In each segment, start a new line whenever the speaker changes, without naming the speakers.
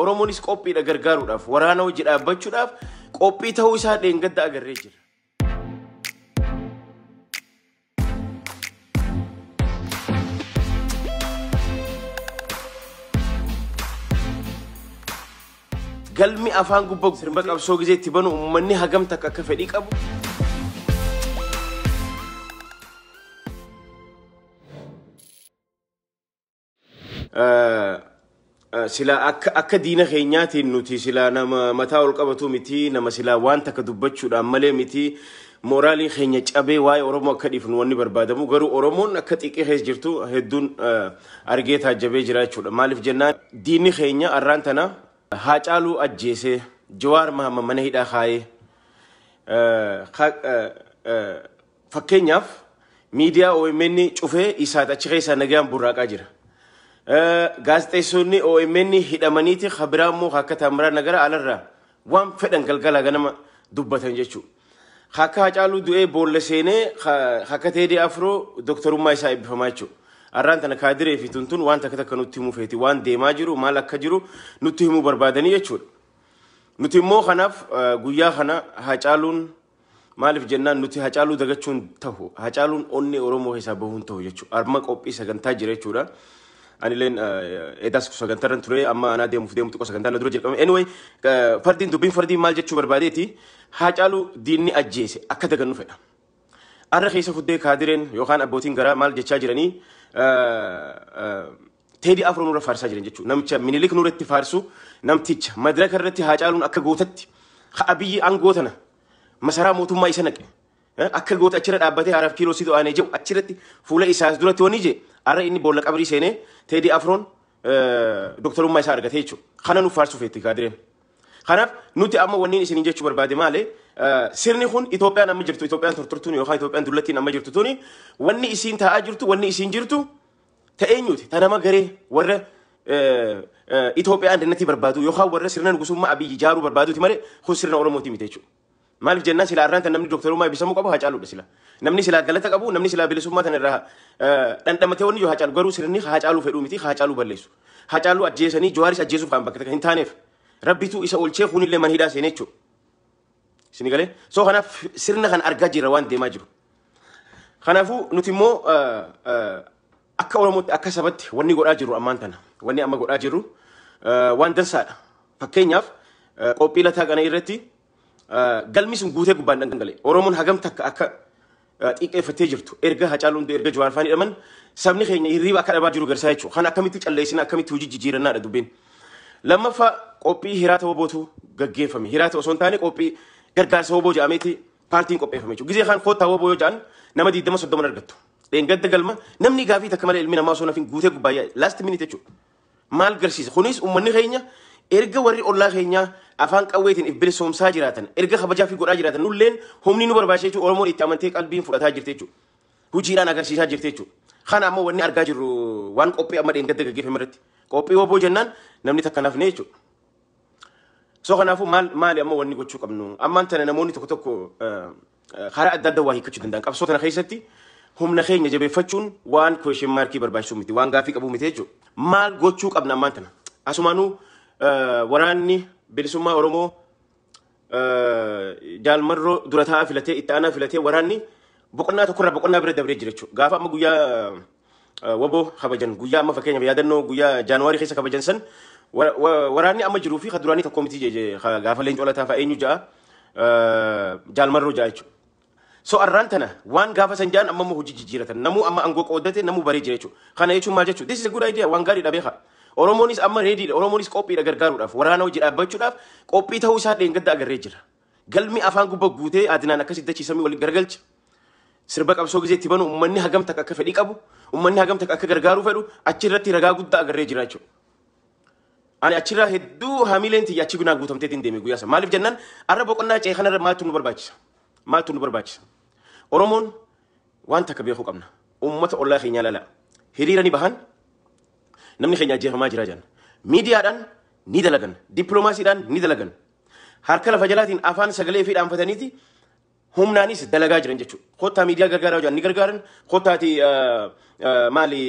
Oromoonis qophiidha gargaaruudhaaf waraana hojii dhaabbachuudhaaf qophii ta'uu isaa dheengadda agarree jira. Galmi afaan gubbaa sirba qabsoo gizeetti banu uummanni hagam takka akka fedhii qabu. Sila akka diina keenyaatiin nuti sila nama mataa ol qabatu miti nama sila waan takka dubbachuudhaan malee miti mooraalii keenya cabee waa'ee Oromoo akka dhiifnu wanni barbaadamu garuu Oromoon akka xiqqee keessa jirtu hedduun argee taajjabee jira jechuudha. Maaliif jennaan diinni keenya arraan tana Haacaaluu ajjeesee Jawaar Mahammed mana hidhaa kaayee fakkeenyaaf miidiyaa OMN cufee isaat achi keessaa nagaan burraaqaa jira. Gaazexeessonni OMN hidhamaniiti khabiraa immoo akka Taammiraa Nagaraa alarraa waan fedhan galgala ganama dubbatan jechuudha. Akka Haacaaluu du'ee boolla seenee akka Teedii Afroo doktorummaa isaa eebbifamaa jechuudha. Arraan tana kaadiree fi tuntun waan takka nutti himuu feeti waan deemaa jiru maal akka jiru nutti himuu barbaadanii jechuudha. Nuti immoo kanaaf guyyaa kana Haacaaluun maaliif jennaan nuti Haacaaluu dagachuun ta'u Haacaaluun onni Oromoo keessaa bahuun ta'u jechuudha. Arma qophii sagantaa jira jechuudha. Ani leen edaas sagantaan ture amma anaa deemuuf deemu tokko sagantaan dura jedhame. Anyway fardiin dubbiin fardiin maal jechuu barbaadeeti Haacaaluu diinni ajjeese akka dagannu fedha. Arra keessa fuddee kaadireen yookaan abbootiin garaa maal jechaa jiranii Teedii Afroo nurra faarsaa jiran jechuudha. Namicha Minilik nurratti faarsu namticha madraka irratti Haacaaluun akka gootatti Abiyyi aangootana masaraa mootummaa isa naqe. Akka goota achirra dhaabbatee haaraaf kiiloo si to'anee jiru achirratti fuula isaas duratti wani je arra inni boolla qabrii seenee Teedii Afroon doktorummaa isaa argatee jechuudha. Kana nuuf faarsuu feetti kaadireen. Kanaaf nuti amma wanni isin jechuu barbaade maali? Sirni kun Itoophiyaan amma jirtu Itoophiyaan tortortuun yookaan Itoophiyaan dullattiin amma jirtu tuni wanni isin taa'aa jirtu wanni isin jirtu ta'eenyuti tanama garee warra Itoophiyaan dannatti barbaadu yookaan warra sirna nugusummaa Abiyyi ijaaruu barbaaduuti malee kun sirna Oromooti miti jechuudha. Maaliif jennaan sila arraan tan namni doktorummaa eebbisamuu qabu Haacaaluudha sila. Namni sila galata qabu namni sila bilisummaa tan irraa dhandhamatee wanni yoo Haacaalu garuu sirni Haacaaluu fedhuu miti Haacaaluu balleessu. Haacaaluu ajjeesanii Jawaaris ajjeesuuf kan bakka hin taaneef rabbitu isa olchee kunillee mana hidhaa seenee jechuudha. Sinigalee soo kanaaf sirna kan argaa jirra waan deemaa jiru. Kanaafuu nuti immoo akka Oromootti akka sabatti wanni godhaa jiru ammaan tana wanni amma godhaa jiru waan dansaadha. Fakkeenyaaf qophii lataa kana irratti galmi sun guutee gubbaan dhangalee Oromoon hagam takka akka xiqqeeffattee jirtu erga Haacaaluun erga Jawaar faan hidhaman sabni keenya hirriiba akka dhabaa jiru garsaa jechuudha. Kan akkamitti calleessina akkamitti hojii jijjiirannaadha dubbiin. Lammaffaa qophii hiraata wobootu gaggeeffame. Hiraata osoo hin taane qophii gargaarsa woboo jedhameeti paartiin qopheeffame jechuudha. Gizee kan koottaa woboo yoo jedhan nama 20-30 argattu. Dheengadda galma namni gaafii takka malee ilmi namaa osoo nafin guutee gubbaayyaa last minute jechuudha. Maal garsiisa? Kunis uummanni keenya erga warri ollaa keenyaa afaan qawweetiin if bilisoomsaa jiraatan erga kabajaa fi godhaa jiraatan nulleen humni nu barbaachisa jechuudha. Oromoon itti amantee qalbiin fudhataa jirti jechuudha. Hojiidhaan agarsiisaa jirti jechuudha. Kana ammoo wanni argaa jirru waan qophii amma dheengadda gaggeeffame irratti qophii woboo jennaan namni takka nafne jechuudha. So kanaafuu maali amma wanni gochuu qabnu ammaan tana namoonni tokko karaa adda addaa waa hiikkachuu danda'an qabsoo tana keessatti humna keenya jabeeffachuun waan question markii barbaachisu miti waan gaafii qabu miti jechuudha. Maal gochuu qabna ammaan tana asumaanuu waraanni bilisummaa Oromoo jaalmarroo dura taa'aa filatee itti aanaa filatee waraanni boqonnaa tokkorraa boqonnaa bira dabree jira jechuudha. Gaafa amma guyyaa woboo kabajan guyyaa amma fakkeenyaaf yaadannoo guyyaa Jaanuwaarii keessa kabajan san waraanni amma jiruu fi kaduraanii tokko miti gaafa leencoo lataa fa'a eenyu ja'a jaalmarroo ja'a jechuudha. So arraan tana waan gaafa san jaan amma hojii jijjiiratan namuu amma aangoo qooddate namuu baree jira jechuudha. Kana jechuun maal jechuudha? This is a good idea waan gaariidha beekaa. Oromoonis amma reediidha. Oromoonis qophiidha gargaaruudhaaf waraana hojii dhaabbachuudhaaf qophii ta'uu isaa dheengadda agarree jira. Galmi afaan gubbaa guutee adinaan akkasii dachiisamii waliin gargalcha. Sirba qabsoo gizeetti banu uummanni hagam takka akka fedhii qabu uummanni hagam takka akka gargaaruu fedhu achirratti ragaa guddaa agarree jira jechuudha. Ani achirraa hedduu haamileen tiyya achi binaan guutamteetiin deeme guyyaa sana. Maaliif jennaan arra boqonnaa cee kanarra maaltu nu barbaachisa? Maaltu nu barbaachisa? Oromoon waan takka beekuu qabna. Uummata ollaa keenyaa lala. Hiriira ni bahan namni keenya ajjeefamaa jira jedhan. Miidiyaadhaan ni dalagan. Dippiloomaasiidhaan ni dalagan. Harka lafa jalaatiin afaan sagalee fi dhaanfataniiti humnaanis dalagaa jiran jechuudha. Kottaa miidiyaa gargaaraa jiran ni gargaaran. Kottaati maali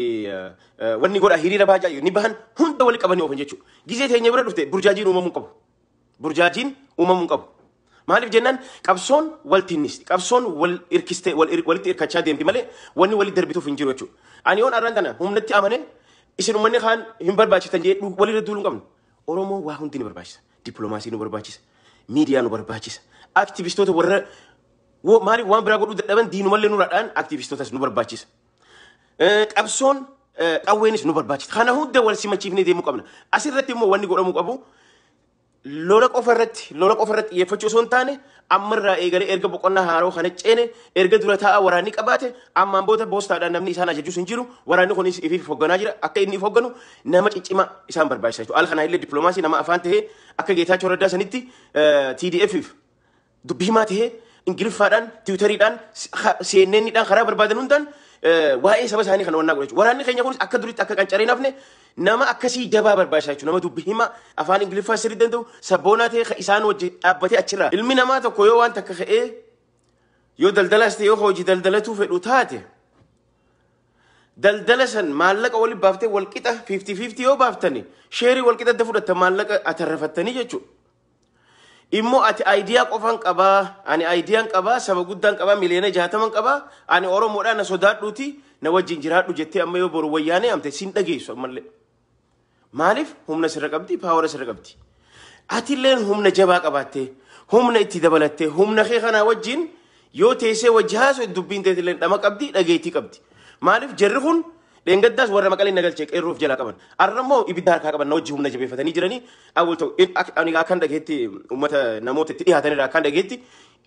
wanni godha hiriira baajaa ni bahan hunda wali qabanii oofan jechuudha. Gizee teenya bira dhufte burjaajiin uumamuu qabu. Burjaajiin uumamuu qabu. Maaliif jennaan qabsoon waltinnis qabsoon wal irkistee walitti irkachaa deemti malee wanni walitti darbituuf hin jiru jechuudha. Ani yoon arraan tana humnatti amane isin uummanni kaan hin barbaachistan jee walirra duuluu hin qabnu. Oromoo waa hundi ni barbaachisa. Dippiloomaasii nu barbaachisa. Miidiyaa nu barbaachisa. Aktivistoota warra maaliif waan biraa godhuu dadhaban diinumallee nurraadhaan aktivistootas nu barbaachisa. Qabsoon qawweenis nu barbaachisa. Kana hunda wal simachiifnee deemuu qabna. Asirratti immoo wanni godhamuu qabu lola qofa irratti xiyyeeffachuu osoo hin taane ammarraa eegalee erga boqonnaa haaroo kana ceene erga dura taa'aa waraanni qabaate ammaan booda boostaadhaan namni isaan ajajuus hin jiru waraanni kunis ifiif hoogganaa jira akka inni if hoogganu nama ciccimaa isaan barbaachisa jechuudha. Al kanaa illee dippiloomaasii nama afaan tahee akka Geetaachoo Raddaa sanitti TDF dubbii himaa tahee Ingiliffaadhaan Tiwutariidhaan CNNidhaan karaa barbaadan hundaan waa'ee saba isaanii kana wannaa godhachu. Waraanni keenya kunis akka duritti akka qancaree nafne nama akkasii jabaa barbaachisa jechuudha. Nama dubbii himaa afaan Ingiliffaa sirrii danda'u sabboonaa ta'e isaan wajjin dhaabbatee achirraa. Ilmi namaa tokko yoo waan takka ka'ee yoo daldalaas ta'e yoo hojii daldalatuu fedhu taate daldala san maallaqa wali baaftee walqixa 50-50 yoo baaftani sheerii walqixa adda fudhatta maallaqa atarrafattanii jechuudha. Immoo ati aidiyaa qofaan qabaa ani aidiyaan qabaa saba guddaan qabaa miliyoona 60 qabaa ani Oromoodhaan na sodaadhuuti na wajjin jiraadhu jettee amma yoo boru wayyaanee amte sin dhageessu ammallee. Maaliif humna sirra qabdi paawara sirra qabdi. Ati illeen humna jabaa qabaattee humna itti dabalattee humna kee kana wajjin yoo teessee wajjaasu dubbiin teetii illeen dhama qabdi dhageetii qabdi. Maaliif jarri kun Denggaddaas warra maqalee nagalchee qeerroof jala qaban. Arrammoo ibidda harkaa qaban na wajji humna jabeeffatanii jiranii awwal ta'u ani akkan dhageetti uummata namoota itti dhiyaatanirraa akkan dhageetti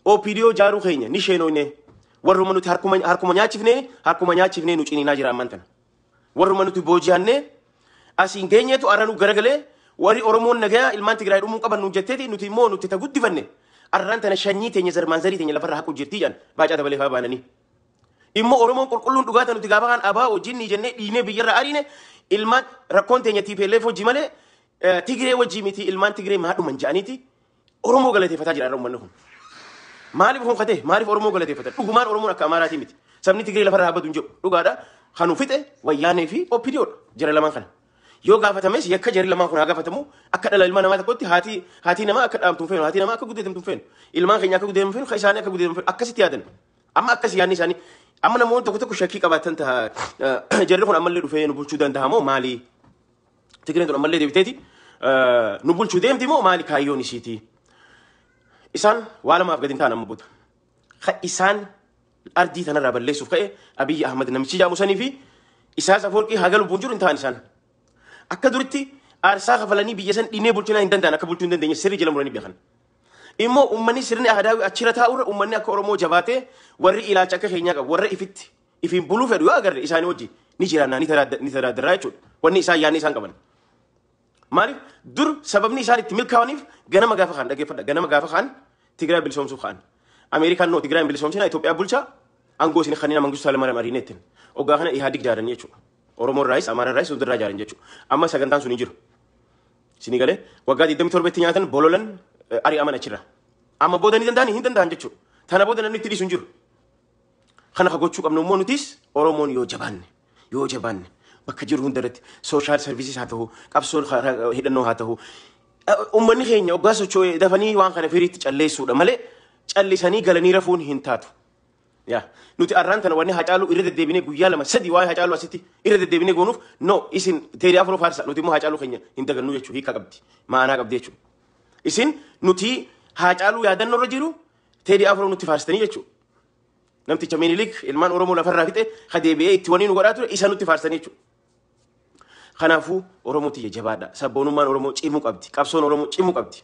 OPDO jaaruu keenya ni sheenoone warruma nuti harkuma nyaachifnee nu ciniinaa jira ammaan tana. Warruma nuti booji'annee asiin geenyeetu arranuu garagalee warri Oromoon nagayaa ilmaan Tigraay dhumuu qaban nu jetteeti nuti immoo nuti ta guddifanne arraan tana shanyii teenya zarmaanzarii teenya lafarraa haqu jirtii jedhan baacaa dabalee fa'aa baananii. Immoo Oromoon qulqulluun dhugaatan nuti gaafa kan abaa wajjin ni jennee dhiinee biyyarra ariine ilmaan rakkoon teenya TPLF wajji malee Tigree wajji miti ilmaan Tigree maadhuman ja'aniiti Oromoo galateeffataa jira uummanni kun. Maaliif kun kate maaliif Oromoo galateeffata dhugumaan Oromoon akka Amaaraati miti sabni Tigree lafarraa habatu hin jiru dhugaadha kanu fixe wayyaanee fi OPDO jira lamaan kana. Yoo gaafatames yakka jarri lamaan kun haa gaafatamu akka dhala ilma namaa tokkotti haati namaa akka dhaamtuun feenu haati namaa akka guddatamtuun feenu ilmaan keenya akka guddatamtuun feenu isaanii akka guddatamtuun feenu akkasitti yaadan amma akkas yaadni isaanii amma namoonni tokko shakkii qabaatan ta'a jarri kun ammallee dhufee nu bulchuu danda'a moo maali Tigreen tun ammallee deebiteeti nu bulchuu deemti moo maali kaayyoon isiiti isaan waa lamaaf gadi hin taane amma booda isaan ardii tanarraa balleessuuf ka'e Abiyyi Ahmad namichi jaamusanii fi Isaas Afwerqii haga lubbuun jiru hin taane isaan akka duritti aarsaa kafalanii biyya san dhiinee bulchuu hin danda'an akka bulchuu hin dandeenye sirrii jala muranii beekan. Immoo uummanni sirni aadaawii achirra taa'urra uummanni akka Oromoo jabaatee warri ilaalcha akka keenyaa qabu warra ifiin buluu fedhu yoo agarre isaanii wajji ni jiraannaa ni taraaddaraa jechuudha. Wanni isaan yaadni isaan qaban. Maaliif dur sababni isaan itti milkaa'aniif ganama gaafa kaan dhageeffadha ganama gaafa kaan Tigraay bilisoomsuuf kaan. Ameerikaan noo Tigraay bilisoomsina Itoophiyaa bulchaa angoo isin kanneen Mangistuu Hayilamaariyaam ariineetiin hoggaa kana Ihaadig jaaranii jechuudha. Oromoon raayis Amaaraan raayis hundirraa jaaran jechuudha. Amma sagantaan sun hin jiru. Isinii galee waggaa 27tti nyaatan bololan ari'aman achirra. Amma booda ni danda'an jechuudha. Tana booda namni itti dhiisu hin jiru. Kana ka gochuu qabnu immoo nutis Oromoon yoo jabaanne bakka jiru hundarratti sooshaal sarviisiis haa ta'u qabsoon hidhannoo haa ta'u uummanni keenya waggaa socho'ee dafanii waan kana firiitti calleessuudha malee callisanii galanii rafuun hin taatu. Nuti arraan tana wanni Hacaaluu irra deddeebinee guyyaa 2-3 waa'ee Hacaaluu asitti irra deddeebinee goonuuf no isin Teedii Afroo faarsa nuti immoo Hacaaluu keenya hin dagannu jechuudha hiika qabdi maanaa qabdi jechuudha. Isin nuti Hacaaluu yaadannoo irra jiru Teedii Afroo nutti faarsitanii jechuudha. Namticha Minilik ilmaan Oromoo lafarraa fixe kadeebi'ee itti wanii nu godhaa ture isa nutti faarsitanii jechuudha. Kanaafuu Oromooti jabaadha. Sabboonummaan Oromoo cimuu qabdi. Qabsoon Oromoo cimuu qabdi.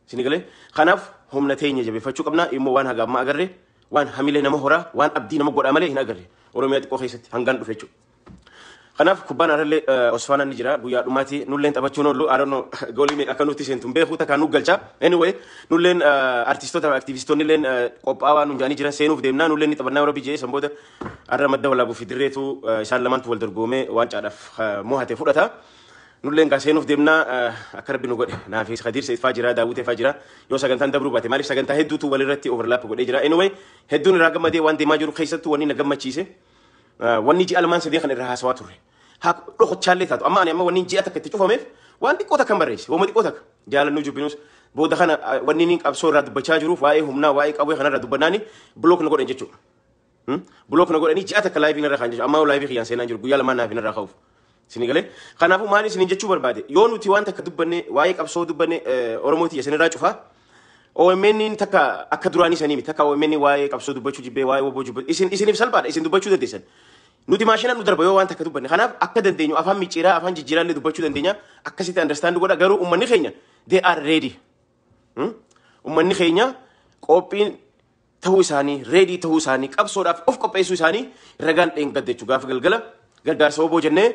Isin galee kanaaf humna teenya jabeeffachuu qabna immoo waan haga amma agarree waan hamilee nama horaa waan abdii nama godhaa malee hin agarre Oromiyaa xiqqoo keessatti hangaan dhufe jechuudha. Kanaaf kubbaan arallee Osfaanaan ni jira guyyaa dhumaatti nulleen taphachuun oolu aranno goolii meeqa akka nuti seentuun beekuu takkaan nu galcha. Anyway nulleen artistoota aktivistoonni illeen qophaa'aa nu jaanii jiran seenuuf deemnaa nulleen ni taphannaa warra bijee san booda arra madda walaabuuf dirreetu isaan lamaantu wal dorgoomee waan caadhaaf mo'ate fudhata. nulleen gaaseenuuf deemnaa akka rabbi nu godhe naafis Khadiir Said Fajira Daawutee Fajira yoo sagantaan dabruu baate maaliif sagantaa hedduutu walirratti overlap godhee jira anyway hedduun irraa gammadee waan deemaa jiru keessattuu wanni na gammachiise wanni ji'a almaan sadii kan irraa haasawaa turre haa dhokochaallee taatu amma ani amma wanni ji'a takka itti cufameef waan xiqqoo takka barreesse waan xiqqoo takka jaalannuu jubbinus booda kana wanni ni qabsoo irraa dubbachaa jiruuf waa'ee humnaa waa'ee qabee kanarraa dubbannaani block na godhan jechuudha block na godhanii ji'a takka live irra kan jechuudha amma live kiyyaan seenaa jiru guyyaa lamaan naaf irraa ka'uuf sinigale kanaafuu maali isin jechuu barbaade yoo nuti waan takka dubbanne waa'ee qabsoo dubbanne oromooti isin irraa cufa OMN takka akka duraanii sanii miti takka OMN waa'ee qabsoo dubbachuu jibbee waa'ee woboo jibbee isiniif salphaadha isin dubbachuu dandeessan nuti maashina nu darba yoo waan takka dubbanne kanaaf akka dandeenyu afaan micciiraa afaan jijjiiraallee dubbachuu dandeenya akkasitti understand godha garuu ummanni keenya they are ready ummanni keenya qophiin ta'uu isaanii ready ta'uu isaanii qabsoodhaaf of qopheessuu isaanii ragaan dheengadde jechuudha gaafa galgala gargaarsa woboo jennee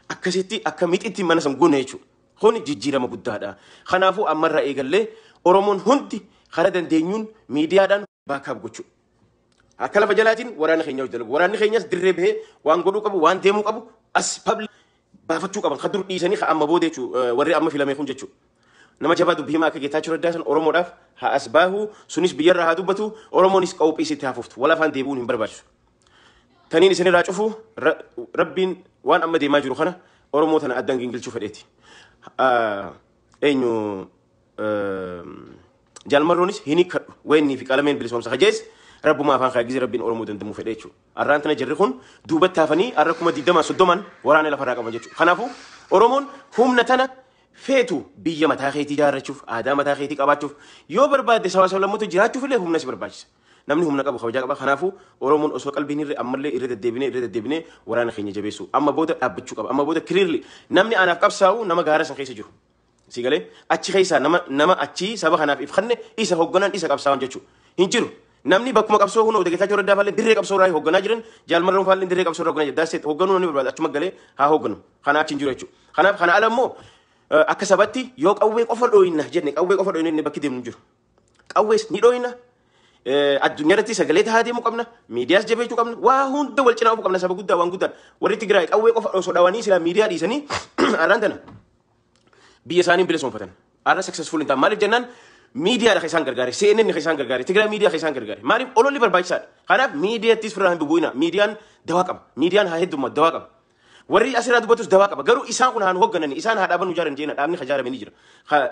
akkasitti akka mixitti mana san gune jechuudha kuni jijjiirama guddaadha kanaafuu ammarraa eegallee oromoon hundi kara dandeenyuun miidiyaadhaan baakaaf gochuu akka lafa jalaatiin waraana keenya hojjetalu waraanni keenyas dirree bahee waan godhuu qabu waan deemuu qabu as public baafachuu qaban kan dur dhiisanii ka amma booda jechuudha warri amma filamee kun jechuudha nama jabaa dubbii himaa akka Geetaachoo Raddaa san oromoodhaaf haa as baahu sunis biyyarraa haa dubbatu oromoonis qophii sitti hafuuftu wala afaan deebi'uun hin barbaachisu taniin isinirraa cufu rabbiin waan amma deemaa jiru kana oromoo tana addaan gingilchuu fedheeti eenyu jaalmarroonis hin hikkadhu wayinii fi qalameen bilisoomsa kajees rabbuma afaan kaagizii rabbiin oromoo dandamuu fedhe jechuudha arraan tana jirri kun duubatti hafanii arra kuma 20-30 waraana lafarraa qaban jechuudha kanaafuu oromoon humna tana feetu biyya mataa keetii ijaarrachuuf aadaa mataa keetii qabaachuuf yoo barbaadde sawa sablammoota jiraachuuf illee humna si barbaachisa namni humna qabu kabajaa qaba kanaafuu oromoon osoo qalbiin irra ammallee irra deddeebinee waraana keenya jabeessu amma booda dhaabbachuu qaba amma booda clearly namni anaaf qabsaa'u nama gaara san keessa jiru sigalee achi keessa nama achi saba kanaaf ifkanne isa hogganan isa qabsaa'an jechuudha hin jiru namni bakkuma qabsoo hunoo Geetaachoo Raddaa faallee dirree qabsoo irraa hogganaa jiran jaalmarroon faallee dirree qabsoo irraa hogganaa jiran daaseet hogganuu namni barbaada achuma galee haa hogganu kana achi hin jiru jechuudha kanaaf kana ala immoo akka sabatti yoo qawwee qofa dhooyinna jenne qawwee qofa dhooyinna inni bakki deemnu jiru qawwees ni dhooyinna addunyaarratti sagalee tahaa deemuu qabna miidiyaas jabeechuu qabna waa hunda wal cinaa qabna saba guddaa waan guddaan warri Tigraay qawwee qofa osoo dhawanii silaa miidiyaa dhiisanii arraan tana biyya isaanii bilisoomfatan arra successful hin ta'an maaliif jennaan miidiyaadha kan isaan gargaare CNN kan isaan gargaare Tigraay miidiyaa kan isaan gargaare maaliif ololli barbaachisaadha kanaaf miidiyaattis firraa hin bubu'ina miidiyaan dawaa qaba miidiyaan haa heddummaa dawaa qaba warri asirraa dubbatus dawaa qaba garuu isaan kun haan hogganani isaan haa dhaaban ijaaran jeena dhaabni hajaarame ni jira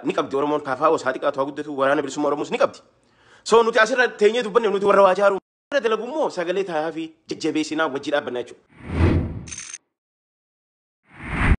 ni qabdi oromoon kaafaa os haa xiqqaatu haa guddatu waraana bilisummaa oromoos ni qabdi so nuti asirra teenyee dubbanne nuti warra waa jaaru dalagu immoo sagalee taa'aa fi jajjabeessinaa wajji dhaabbanna jechuudha